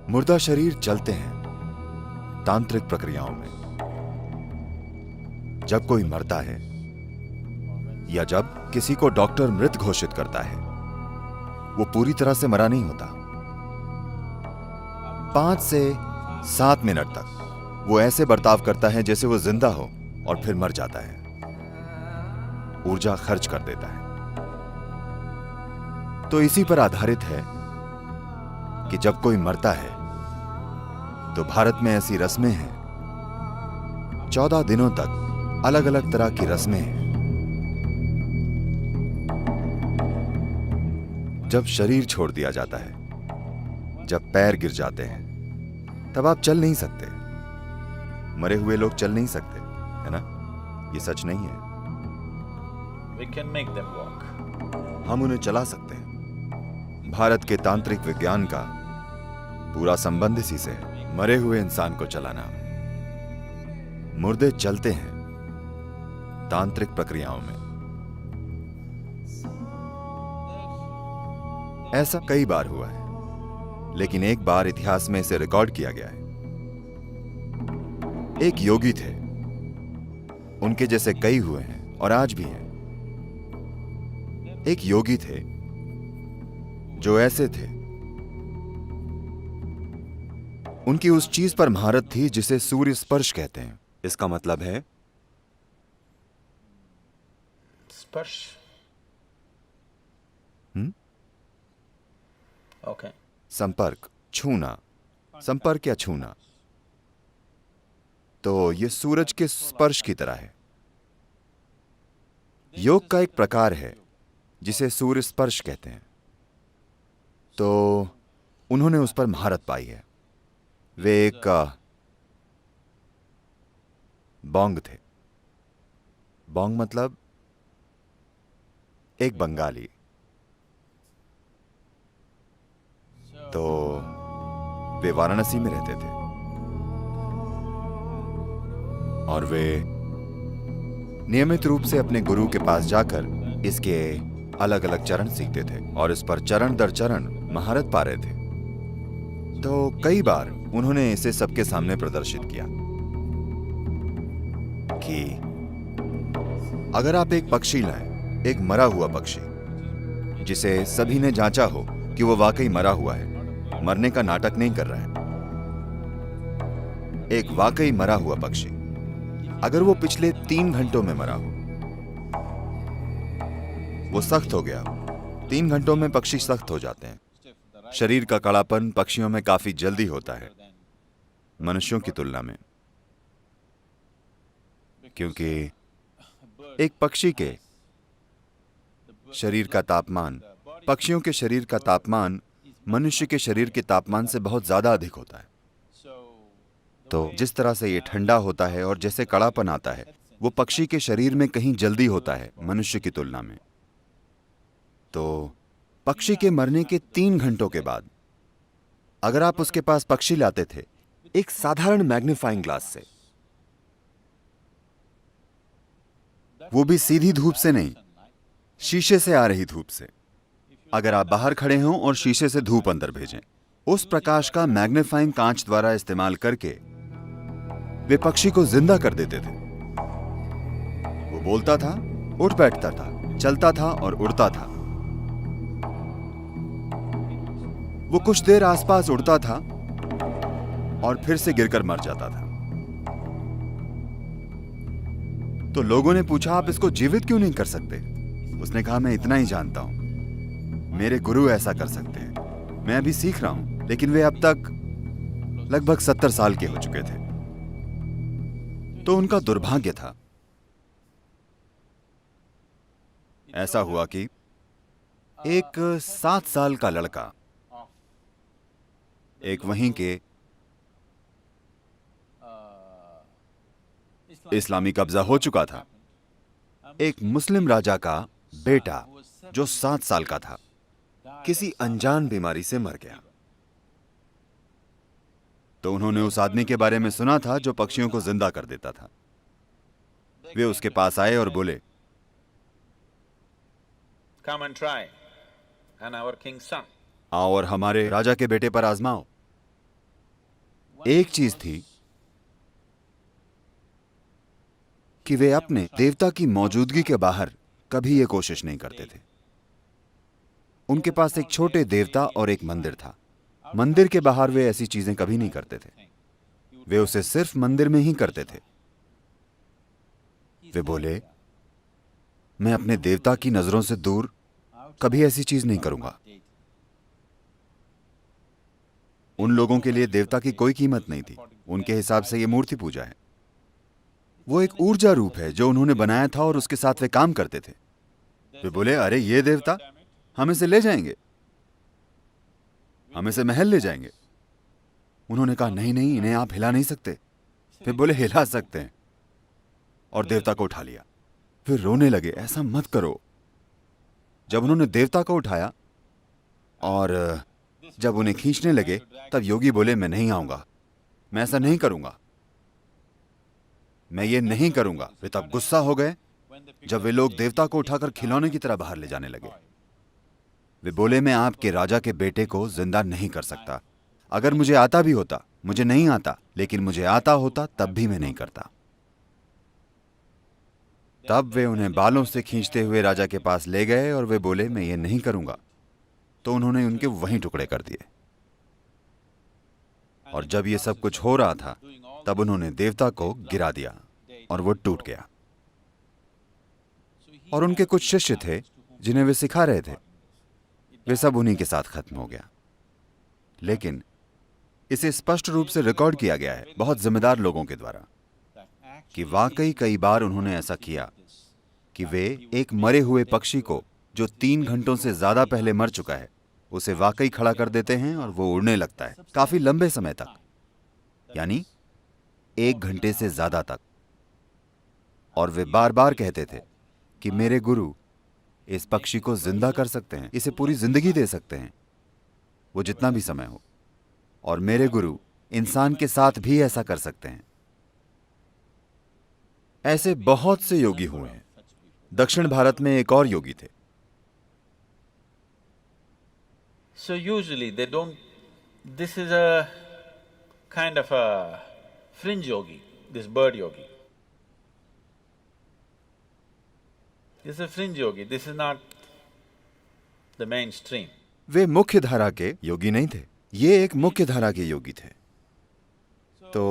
मुर्दा शरीर चलते हैं तांत्रिक प्रक्रियाओं में। जब कोई मरता है या जब किसी को डॉक्टर मृत घोषित करता है, वो पूरी तरह से मरा नहीं होता। 5 से 7 मिनट तक वो ऐसे बर्ताव करता है जैसे वो जिंदा हो और फिर मर जाता है, ऊर्जा खर्च कर देता है। तो इसी पर आधारित है कि जब कोई मरता है तो भारत में ऐसी रस्में हैं, 14 दिनों तक अलग अलग तरह की रस्में हैं। जब शरीर छोड़ दिया जाता है, जब पैर गिर जाते हैं, तब आप चल नहीं सकते। मरे हुए लोग चल नहीं सकते, है ना? ये सच नहीं है। We can make them walk. हम उन्हें चला सकते हैं। भारत के तांत्रिक विज्ञान का पूरा संबंध इसी से है, मरे हुए इंसान को चलाना। मुर्दे चलते हैं तांत्रिक प्रक्रियाओं में। ऐसा कई बार हुआ है, लेकिन एक बार इतिहास में इसे रिकॉर्ड किया गया है। एक योगी थे, उनके जैसे कई हुए हैं और आज भी हैं। एक योगी थे जो ऐसे थे, उनकी उस चीज पर महारत थी जिसे सूर्य स्पर्श कहते हैं। इसका मतलब है स्पर्श। Okay. संपर्क, छूना, संपर्क या छूना। तो यह सूरज के स्पर्श की तरह है। योग का एक प्रकार है जिसे सूर्य स्पर्श कहते हैं। तो उन्होंने उस पर महारत पाई है। वे एक बोंग थे। बोंग मतलब एक बंगाली। तो वे वाराणसी में रहते थे और वे नियमित रूप से अपने गुरु के पास जाकर इसके अलग अलग चरण सीखते थे और इस पर चरण दर चरण महारत पा रहे थे। तो कई बार उन्होंने इसे सबके सामने प्रदर्शित किया कि अगर आप एक पक्षी लाएं, एक मरा हुआ पक्षी जिसे सभी ने जांचा हो कि वो वाकई मरा हुआ है, मरने का नाटक नहीं कर रहा है, एक वाकई मरा हुआ पक्षी, अगर वो पिछले 3 घंटों में मरा हो, वो सख्त हो गया। 3 घंटों में पक्षी सख्त हो जाते हैं। शरीर का कड़ापन पक्षियों में काफी जल्दी होता है मनुष्यों की तुलना में, क्योंकि एक पक्षी के शरीर का तापमान, पक्षियों के शरीर का तापमान मनुष्य के शरीर के तापमान से बहुत ज्यादा अधिक होता है। तो जिस तरह से ये ठंडा होता है और जैसे कड़ापन आता है, वो पक्षी के शरीर में कहीं जल्दी होता है मनुष्य की तुलना में। तो पक्षी के मरने के 3 घंटों के बाद अगर आप उसके पास पक्षी लाते थे एक साधारण मैग्नीफाइंग ग्लास से, वो भी सीधी धूप से नहीं, शीशे से आ रही धूप से, अगर आप बाहर खड़े हों और शीशे से धूप अंदर भेजें, उस प्रकाश का मैग्नीफाइंग कांच द्वारा इस्तेमाल करके वे पक्षी को जिंदा कर देते थे। वो बोलता था, उठ बैठता था, चलता था और उड़ता था। वो कुछ देर आसपास उड़ता था और फिर से गिरकर मर जाता था। तो लोगों ने पूछा, आप इसको जीवित क्यों नहीं कर सकते? उसने कहा, मैं इतना ही जानता हूं, मेरे गुरु ऐसा कर सकते हैं। मैं अभी सीख रहा हूं, लेकिन वे अब तक लगभग 70 साल के हो चुके थे। तो उनका दुर्भाग्य था। ऐसा हुआ कि एक 7 साल का लड़का, एक वहीं के इस्लामी कब्जा हो चुका था, एक मुस्लिम राजा का बेटा जो 7 साल का था, किसी अनजान बीमारी से मर गया। तो उन्होंने उस आदमी के बारे में सुना था जो पक्षियों को जिंदा कर देता था। वे उसके पास आए और बोले, Come and try, and our king's son. आओ और हमारे राजा के बेटे पर आजमाओ। एक चीज थी कि वे अपने देवता की मौजूदगी के बाहर कभी ये कोशिश नहीं करते थे। उनके पास एक छोटे देवता और एक मंदिर था। मंदिर के बाहर वे ऐसी चीजें कभी नहीं करते थे। वे उसे सिर्फ मंदिर में ही करते थे। वे बोले, मैं अपने देवता की नजरों से दूर कभी ऐसी चीज नहीं करूंगा। उन लोगों के लिए देवता की कोई कीमत नहीं थी। उनके हिसाब से यह मूर्ति पूजा है। वो एक ऊर्जा रूप है जो उन्होंने बनाया था और उसके साथ वे काम करते थे। वे बोले, अरे ये देवता, हम इसे ले जाएंगे, हम इसे महल ले जाएंगे। उन्होंने कहा, नहीं नहीं, इन्हें आप हिला नहीं सकते। वे बोले, हिला सकते हैं, और देवता को उठा लिया। फिर रोने लगे, ऐसा मत करो। जब उन्होंने देवता को उठाया और जब उन्हें खींचने लगे, तब योगी बोले, मैं नहीं आऊंगा, मैं ऐसा नहीं करूंगा, मैं ये नहीं करूंगा। वे तब गुस्सा हो गए जब वे लोग देवता को उठाकर खिलौने की तरह बाहर ले जाने लगे। वे बोले, मैं आपके राजा के बेटे को जिंदा नहीं कर सकता। अगर मुझे आता भी होता, मुझे नहीं आता, लेकिन मुझे आता होता तब भी मैं नहीं करता। तब वे उन्हें बालों से खींचते हुए राजा के पास ले गए और वे बोले, मैं ये नहीं करूंगा। तो उन्होंने उनके वहीं टुकड़े कर दिए। और जब ये सब कुछ हो रहा था, तब उन्होंने देवता को गिरा दिया और वो टूट गया। और उनके कुछ शिष्य थे जिन्हें वे सिखा रहे थे, वे सब उन्हीं के साथ खत्म हो गया। लेकिन इसे स्पष्ट रूप से रिकॉर्ड किया गया है बहुत जिम्मेदार लोगों के द्वारा कि वाकई कई बार उन्होंने ऐसा किया कि वे एक मरे हुए पक्षी को जो 3 घंटों से ज्यादा पहले मर चुका है, उसे वाकई खड़ा कर देते हैं और वो उड़ने लगता है काफी लंबे समय तक, यानी 1 घंटे से ज्यादा तक। और वे बार बार कहते थे कि मेरे गुरु इस पक्षी को जिंदा कर सकते हैं, इसे पूरी जिंदगी दे सकते हैं, वो जितना भी समय हो। और मेरे गुरु इंसान के साथ भी ऐसा कर सकते हैं। ऐसे बहुत से योगी हुए हैं। दक्षिण भारत में एक और योगी थे। So usually they don't… This is a kind of a fringe yogi, this bird yogi. This is a fringe yogi, this is not the mainstream. वे मुख्य धारा के योगी नहीं थे, ये एक मुख्य धारा के योगी थे। तो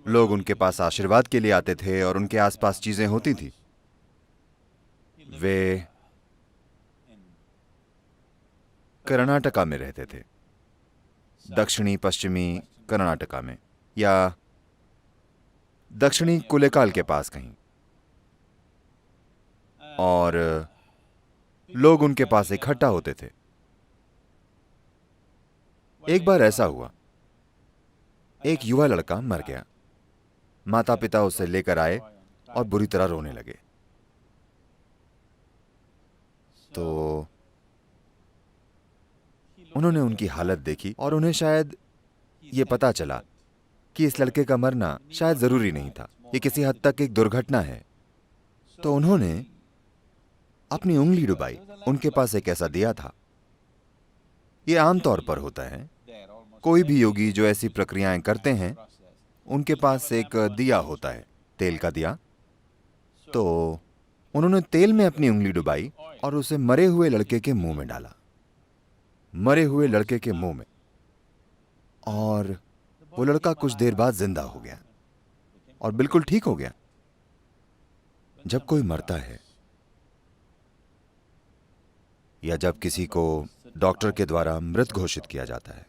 लोग उनके पास आशीर्वाद के लिए आते थे और उनके आसपास चीजें होती थी। वे कर्नाटका में रहते थे, दक्षिणी पश्चिमी कर्नाटका में, या दक्षिणी कुलेकाल के पास कहीं। और लोग उनके पास इकट्ठा होते थे। एक बार ऐसा हुआ, एक युवा लड़का मर गया। माता पिता उसे लेकर आए और बुरी तरह रोने लगे। तो उन्होंने उनकी हालत देखी और उन्हें शायद ये पता चला कि इस लड़के का मरना शायद जरूरी नहीं था, ये किसी हद तक एक दुर्घटना है। तो उन्होंने अपनी उंगली डुबाई। उनके पास एक ऐसा दिया था। ये आमतौर पर होता है, कोई भी योगी जो ऐसी प्रक्रियाएं करते हैं, उनके पास एक दिया होता है, तेल का दिया। तो उन्होंने तेल में अपनी उंगली डुबाई और उसे मरे हुए लड़के के मुंह में डाला, मरे हुए लड़के के मुंह में। और वो लड़का कुछ देर बाद जिंदा हो गया और बिल्कुल ठीक हो गया। जब कोई मरता है या जब किसी को डॉक्टर के द्वारा मृत घोषित किया जाता है,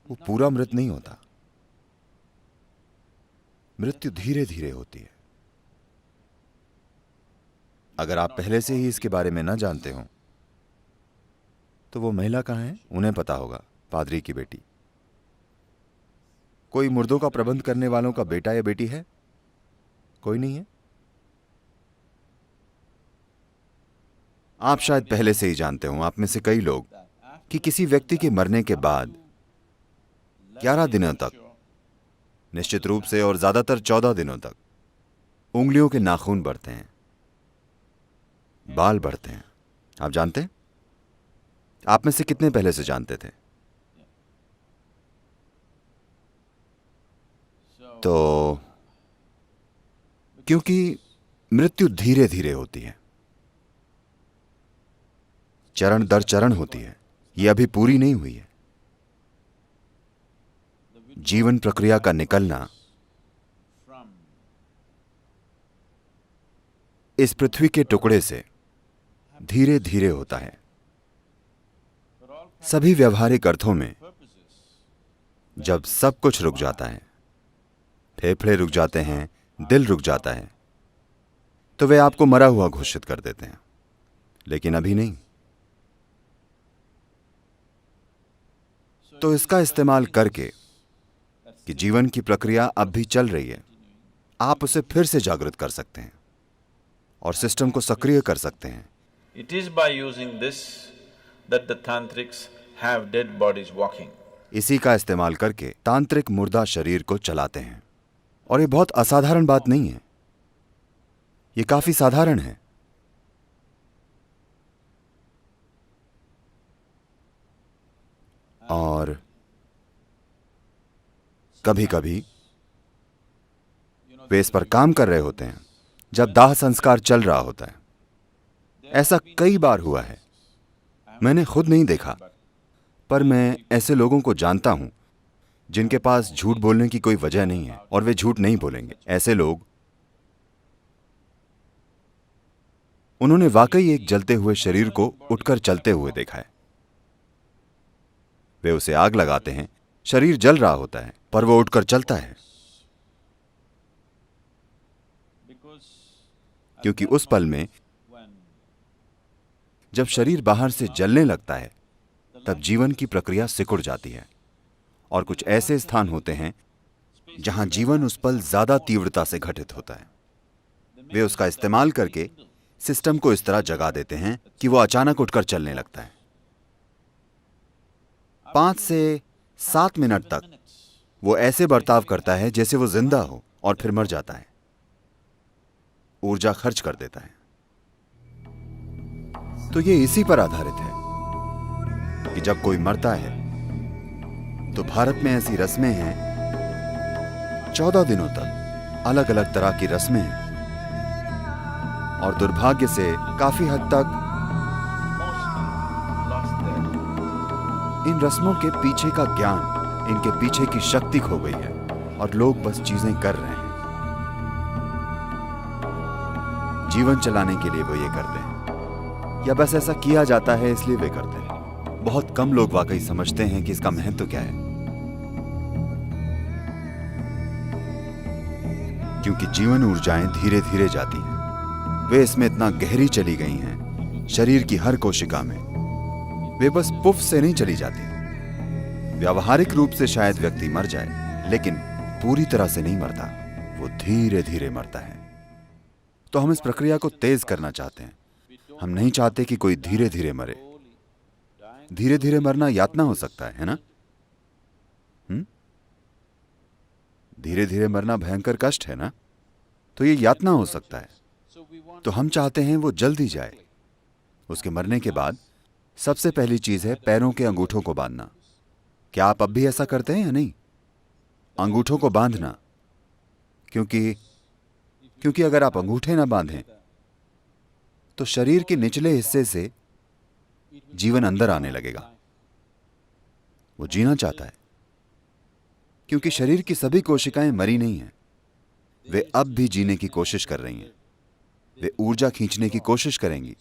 वो पूरा मृत नहीं होता। मृत्यु धीरे धीरे होती है। अगर आप पहले से ही इसके बारे में न जानते हो तो वो महिला कहां है, उन्हें पता होगा, पादरी की बेटी। कोई मुर्दों का प्रबंध करने वालों का बेटा या बेटी है? कोई नहीं है। आप शायद पहले से ही जानते हो, आप में से कई लोग, कि किसी व्यक्ति के मरने के बाद 11 दिनों तक, निश्चित रूप से, और ज्यादातर 14 दिनों तक उंगलियों के नाखून बढ़ते हैं, बाल बढ़ते हैं। आप जानते हैं? आप में से कितने पहले से जानते थे? तो क्योंकि मृत्यु धीरे धीरे होती है, चरण दर चरण होती है, यह अभी पूरी नहीं हुई है। जीवन प्रक्रिया का निकलना इस पृथ्वी के टुकड़े से धीरे धीरे होता है। सभी व्यवहारिक अर्थों में जब सब कुछ रुक जाता है, फेफड़े रुक जाते हैं, दिल रुक जाता है, तो वे आपको मरा हुआ घोषित कर देते हैं, लेकिन अभी नहीं। तो इसका इस्तेमाल करके कि जीवन की प्रक्रिया अब भी चल रही है, आप उसे फिर से जागृत कर सकते हैं और सिस्टम को सक्रिय कर सकते हैं। It is by using this that the tantrics have dead bodies walking. इसी का इस्तेमाल करके तांत्रिक मुर्दा शरीर को चलाते हैं। और ये बहुत असाधारण बात नहीं है, ये काफी साधारण है। और कभी कभी वे इस पर काम कर रहे होते हैं जब दाह संस्कार चल रहा होता है। ऐसा कई बार हुआ है, मैंने खुद नहीं देखा, पर मैं ऐसे लोगों को जानता हूं जिनके पास झूठ बोलने की कोई वजह नहीं है और वे झूठ नहीं बोलेंगे। ऐसे लोग, उन्होंने वाकई एक जलते हुए शरीर को उठकर चलते हुए देखा है। वे उसे आग लगाते हैं, शरीर जल रहा होता है, पर वो उठकर चलता है, क्योंकि उस पल में जब शरीर बाहर से जलने लगता है तब जीवन की प्रक्रिया सिकुड़ जाती है। और कुछ ऐसे स्थान होते हैं जहां जीवन उस पल ज्यादा तीव्रता से घटित होता है। वे उसका इस्तेमाल करके सिस्टम को इस तरह जगा देते हैं कि वो अचानक उठकर चलने लगता है। 5 से 7 मिनट तक वो ऐसे बर्ताव करता है जैसे वो जिंदा हो, और फिर मर जाता है, ऊर्जा खर्च कर देता है। तो ये इसी पर आधारित है कि जब कोई मरता है तो भारत में ऐसी रस्में हैं, 14 दिनों तक अलग अलग तरह की रस्में हैं, और दुर्भाग्य से काफी हद तक इन रस्मों के पीछे का ज्ञान, इनके पीछे की शक्ति खो गई है और लोग बस चीजें कर रहे हैं। जीवन चलाने के लिए वो ये करते हैं, या बस ऐसा किया जाता है इसलिए वे करते हैं। बहुत कम लोग वाकई समझते हैं कि इसका महत्व क्या है, क्योंकि जीवन ऊर्जाएं धीरे धीरे जाती हैं। वे इसमें इतना गहरी चली गई हैं, शरीर की हर कोशिका में। वे बस पुफ से नहीं चली जाती। व्यावहारिक रूप से शायद व्यक्ति मर जाए, लेकिन पूरी तरह से नहीं मरता, वो धीरे धीरे मरता है। तो हम इस प्रक्रिया को तेज करना चाहते हैं। हम नहीं चाहते कि कोई धीरे धीरे मरे। धीरे धीरे मरना यातना हो सकता है ना? धीरे धीरे मरना भयंकर कष्ट है ना? तो ये यातना हो सकता है। तो हम चाहते हैं वो जल्दी जाए। उसके मरने के बाद सबसे पहली चीज है पैरों के अंगूठों को बांधना। क्या आप अब भी ऐसा करते हैं या नहीं? अंगूठों को बांधना, क्योंकि अगर आप अंगूठे ना बांधें तो शरीर के निचले हिस्से से जीवन अंदर आने लगेगा। वो जीना चाहता है, क्योंकि शरीर की सभी कोशिकाएं मरी नहीं हैं, वे अब भी जीने की कोशिश कर रही हैं। वे ऊर्जा खींचने की कोशिश करेंगी।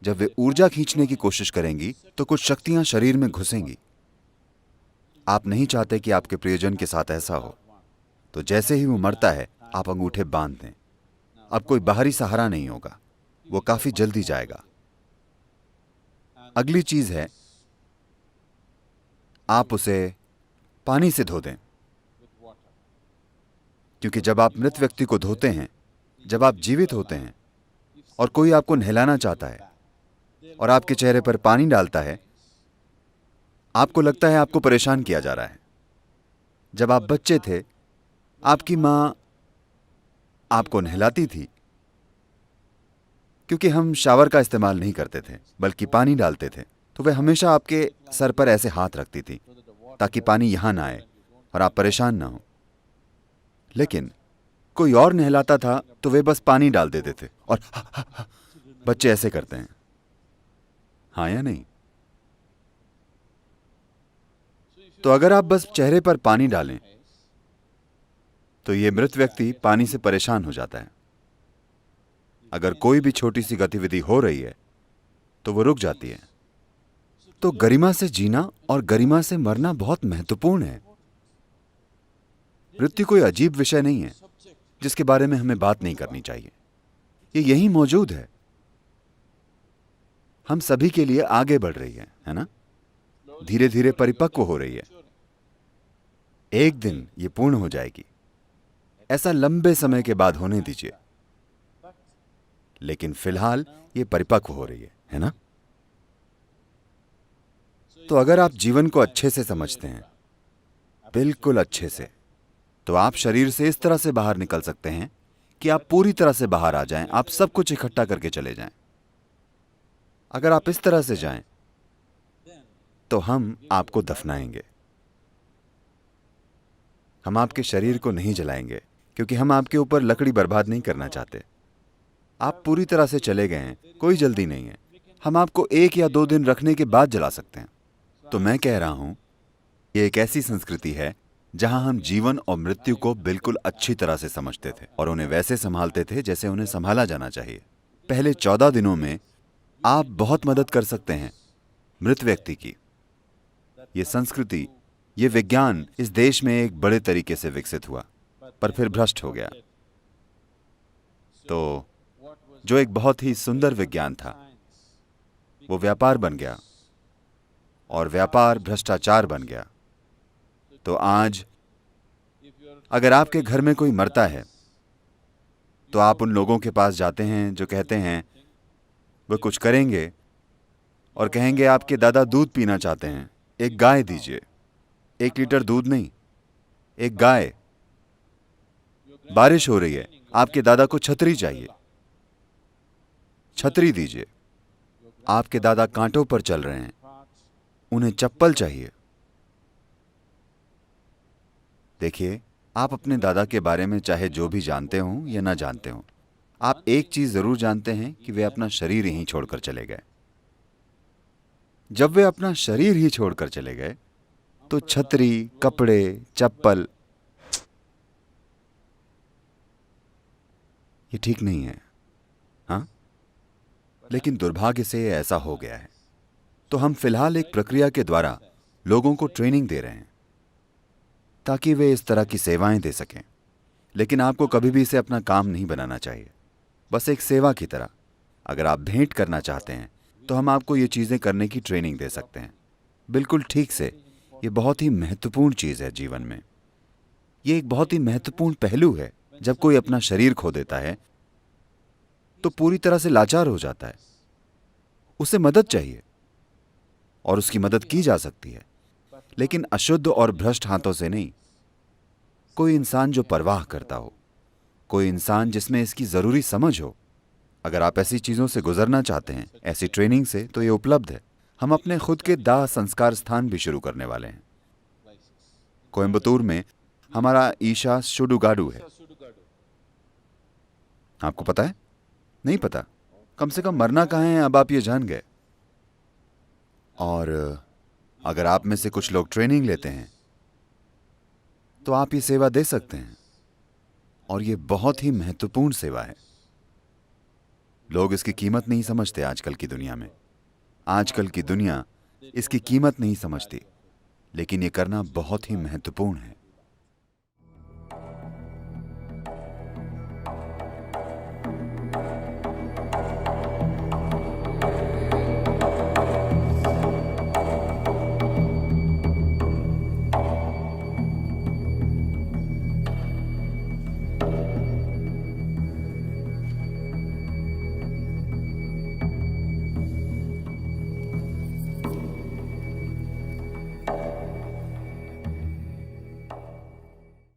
जब वे ऊर्जा खींचने की कोशिश करेंगी तो कुछ शक्तियां शरीर में घुसेंगी। आप नहीं चाहते कि आपके प्रियजन के साथ ऐसा हो, तो जैसे ही वो मरता है आप अंगूठे बांध दें। अब कोई बाहरी सहारा नहीं होगा, वो काफी जल्दी जाएगा। अगली चीज है, आप उसे पानी से धो दें, क्योंकि जब आप मृत व्यक्ति को धोते हैं, जब आप जीवित होते हैं और कोई आपको नहलाना चाहता है और आपके चेहरे पर पानी डालता है, आपको लगता है आपको परेशान किया जा रहा है। जब आप बच्चे थे, आपकी मां आपको नहलाती थी, क्योंकि हम शावर का इस्तेमाल नहीं करते थे बल्कि पानी डालते थे, तो वे हमेशा आपके सर पर ऐसे हाथ रखती थी ताकि पानी यहां ना आए और आप परेशान ना हो। लेकिन कोई और नहलाता था तो वे बस पानी डाल देते थे और बच्चे ऐसे करते हैं, हाँ या नहीं? तो अगर आप बस चेहरे पर पानी डालें तो ये मृत व्यक्ति पानी से परेशान हो जाता है। अगर कोई भी छोटी सी गतिविधि हो रही है तो वो रुक जाती है। तो गरिमा से जीना और गरिमा से मरना बहुत महत्वपूर्ण है। मृत्यु कोई अजीब विषय नहीं है जिसके बारे में हमें बात नहीं करनी चाहिए। ये यहीं मौजूद है, हम सभी के लिए आगे बढ़ रही है ना? धीरे धीरे परिपक्व हो रही है। एक दिन ये पूर्ण हो जाएगी। ऐसा लंबे समय के बाद होने दीजिए, लेकिन फिलहाल ये परिपक्व हो रही है ना? तो अगर आप जीवन को अच्छे से समझते हैं, बिल्कुल अच्छे से, तो आप शरीर से इस तरह से बाहर निकल सकते हैं कि आप पूरी तरह से बाहर आ जाएं, आप सब कुछ इकट्ठा करके चले जाएं। अगर आप इस तरह से जाएं तो हम आपको दफनाएंगे। हम आपके शरीर को नहीं जलाएंगे क्योंकि हम आपके ऊपर लकड़ी बर्बाद नहीं करना चाहते। आप पूरी तरह से चले गए हैं, कोई जल्दी नहीं है। हम आपको 1 या 2 दिन रखने के बाद जला सकते हैं। तो मैं कह रहा हूं, ये एक ऐसी संस्कृति है जहां हम जीवन और मृत्यु को बिल्कुल अच्छी तरह से समझते थे और उन्हें वैसे संभालते थे जैसे उन्हें संभाला जाना चाहिए। पहले 14 दिनों में आप बहुत मदद कर सकते हैं मृत व्यक्ति की। ये संस्कृति, ये विज्ञान इस देश में एक बड़े तरीके से विकसित हुआ, पर फिर भ्रष्ट हो गया। तो जो एक बहुत ही सुंदर विज्ञान था, वो व्यापार बन गया और व्यापार भ्रष्टाचार बन गया। तो आज अगर आपके घर में कोई मरता है तो आप उन लोगों के पास जाते हैं जो कहते हैं वे कुछ करेंगे और कहेंगे आपके दादा दूध पीना चाहते हैं, एक गाय दीजिए। 1 लीटर दूध नहीं, एक गाय। बारिश हो रही है, आपके दादा को छतरी चाहिए, छतरी दीजिए। आपके दादा कांटों पर चल रहे हैं, उन्हें चप्पल चाहिए। देखिए, आप अपने दादा के बारे में चाहे जो भी जानते हों या ना जानते हों, आप एक चीज जरूर जानते हैं कि वे अपना शरीर यहीं छोड़कर चले गए। जब वे अपना शरीर ही छोड़कर चले गए तो छतरी, कपड़े, चप्पल, ये ठीक नहीं है, हाँ? लेकिन दुर्भाग्य से ऐसा हो गया है। तो हम फिलहाल एक प्रक्रिया के द्वारा लोगों को ट्रेनिंग दे रहे हैं ताकि वे इस तरह की सेवाएं दे सकें। लेकिन आपको कभी भी इसे अपना काम नहीं बनाना चाहिए, बस एक सेवा की तरह। अगर आप भेंट करना चाहते हैं तो हम आपको ये चीजें करने की ट्रेनिंग दे सकते हैं, बिल्कुल ठीक से। ये बहुत ही महत्वपूर्ण चीज है जीवन में। ये एक बहुत ही महत्वपूर्ण पहलू है। जब कोई अपना शरीर खो देता है तो पूरी तरह से लाचार हो जाता है। उसे मदद चाहिए और उसकी मदद की जा सकती है, लेकिन अशुद्ध और भ्रष्ट हाथों से नहीं। कोई इंसान जो परवाह करता हो, कोई इंसान जिसमें इसकी जरूरी समझ हो। अगर आप ऐसी चीजों से गुजरना चाहते हैं, ऐसी ट्रेनिंग से, तो ये उपलब्ध है। हम अपने खुद के दाह संस्कार स्थान भी शुरू करने वाले हैं। कोयम्बतूर में हमारा ईशा सुडुगाडु है। आपको पता है? नहीं पता? कम से कम मरना कहाँ है, अब आप ये जान गए। और अगर आप में से कुछ लोग ट्रेनिंग लेते हैं तो आप ये सेवा दे सकते हैं, और ये बहुत ही महत्वपूर्ण सेवा है। लोग इसकी कीमत नहीं समझते आजकल की दुनिया में। आजकल की दुनिया इसकी कीमत नहीं समझती, लेकिन ये करना बहुत ही महत्वपूर्ण है।